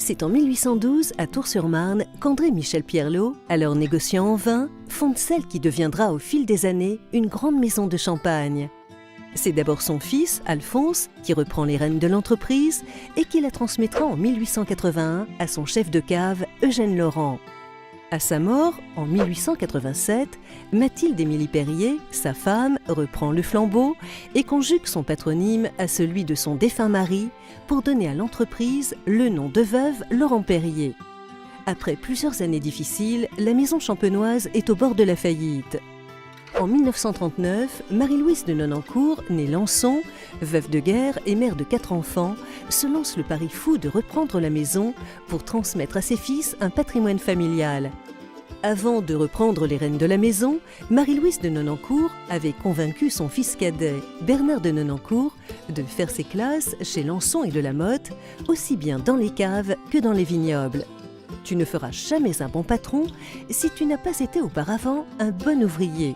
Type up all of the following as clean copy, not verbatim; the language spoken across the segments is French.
C'est en 1812, à Tours-sur-Marne, qu'André Michel Pierlot, alors négociant en vin, fonde celle qui deviendra au fil des années une grande maison de champagne. C'est d'abord son fils, Alphonse, qui reprend les rênes de l'entreprise et qui la transmettra en 1881 à son chef de cave, Eugène Laurent. À sa mort, en 1887, Mathilde-Émilie Perrier, sa femme, reprend le flambeau et conjugue son patronyme à celui de son défunt mari pour donner à l'entreprise le nom de veuve Laurent Perrier. Après plusieurs années difficiles, la maison champenoise est au bord de la faillite. En 1939, Marie-Louise de Nonancourt, née Lançon, veuve de guerre et mère de 4 enfants, se lance le pari fou de reprendre la maison pour transmettre à ses fils un patrimoine familial. Avant de reprendre les rênes de la maison, Marie-Louise de Nonancourt avait convaincu son fils cadet, Bernard de Nonancourt, de faire ses classes chez Lançon et de la Motte, aussi bien dans les caves que dans les vignobles. Tu ne feras jamais un bon patron si tu n'as pas été auparavant un bon ouvrier.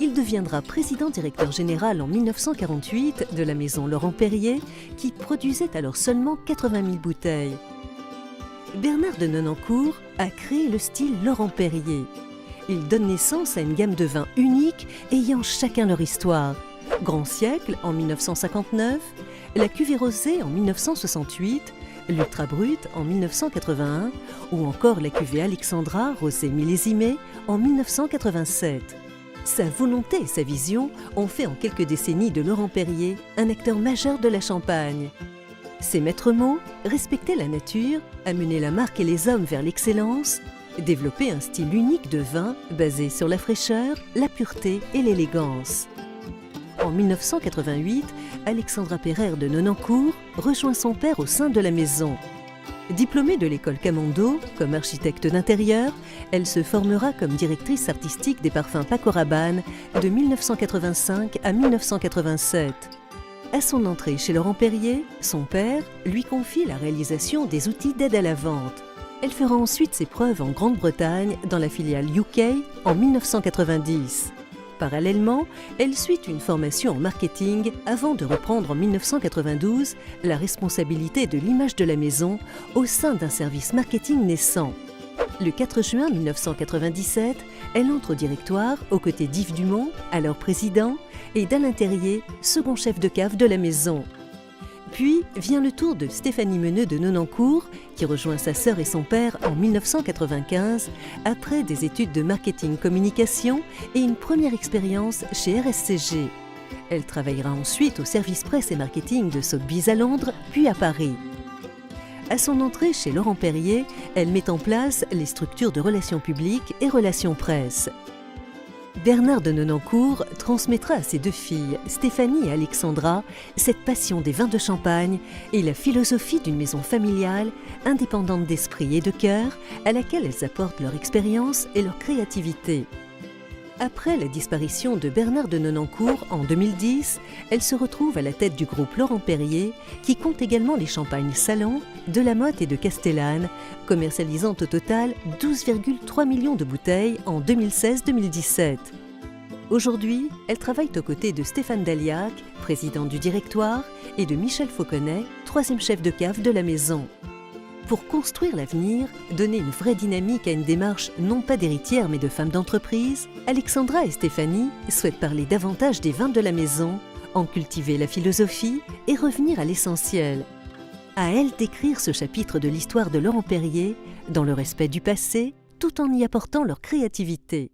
Il deviendra président-directeur général en 1948 de la maison Laurent Perrier, qui produisait alors seulement 80 000 bouteilles. Bernard de Nonancourt a créé le style Laurent Perrier. Il donne naissance à une gamme de vins uniques ayant chacun leur histoire. Grand Siècle en 1959, la Cuvée Rosée en 1968, l'Ultra Brut en 1981 ou encore la Cuvée Alexandra Rosée millésimée en 1987. Sa volonté et sa vision ont fait en quelques décennies de Laurent Perrier un acteur majeur de la Champagne. Ses maîtres mots, respecter la nature, amener la marque et les hommes vers l'excellence, développer un style unique de vin basé sur la fraîcheur, la pureté et l'élégance. En 1988, Alexandra Pereire de Nonancourt rejoint son père au sein de la maison. Diplômée de l'école Camondo comme architecte d'intérieur, elle se formera comme directrice artistique des parfums Paco Rabanne de 1985 à 1987. À son entrée chez Laurent Perrier, son père lui confie la réalisation des outils d'aide à la vente. Elle fera ensuite ses preuves en Grande-Bretagne dans la filiale UK en 1990. Parallèlement, elle suit une formation en marketing avant de reprendre en 1992 la responsabilité de l'image de la maison au sein d'un service marketing naissant. Le 4 juin 1997, elle entre au directoire aux côtés d'Yves Dumont, alors président, et d'Alain Terrier, second chef de cave de la maison. Puis vient le tour de Stéphanie Meneux de Nonancourt, qui rejoint sa sœur et son père en 1995, après des études de marketing-communication et une première expérience chez RSCG. Elle travaillera ensuite au service presse et marketing de Sotheby's à Londres, puis à Paris. À son entrée chez Laurent Perrier, elle met en place les structures de relations publiques et relations presse. Bernard de Nonancourt transmettra à ses 2 filles, Stéphanie et Alexandra, cette passion des vins de Champagne et la philosophie d'une maison familiale, indépendante d'esprit et de cœur, à laquelle elles apportent leur expérience et leur créativité. Après la disparition de Bernard de Nonancourt en 2010, elle se retrouve à la tête du groupe Laurent Perrier, qui compte également les champagnes Salon, de la Motte et de Castellane, commercialisant au total 12,3 millions de bouteilles en 2016-2017. Aujourd'hui, elle travaille aux côtés de Stéphane Dalliac, président du directoire, et de Michel Fauconnet, 3e chef de cave de la maison. Pour construire l'avenir, donner une vraie dynamique à une démarche non pas d'héritière mais de femme d'entreprise, Alexandra et Stéphanie souhaitent parler davantage des vins de la maison, en cultiver la philosophie et revenir à l'essentiel. À elles d'écrire ce chapitre de l'histoire de Laurent Perrier, dans le respect du passé, tout en y apportant leur créativité.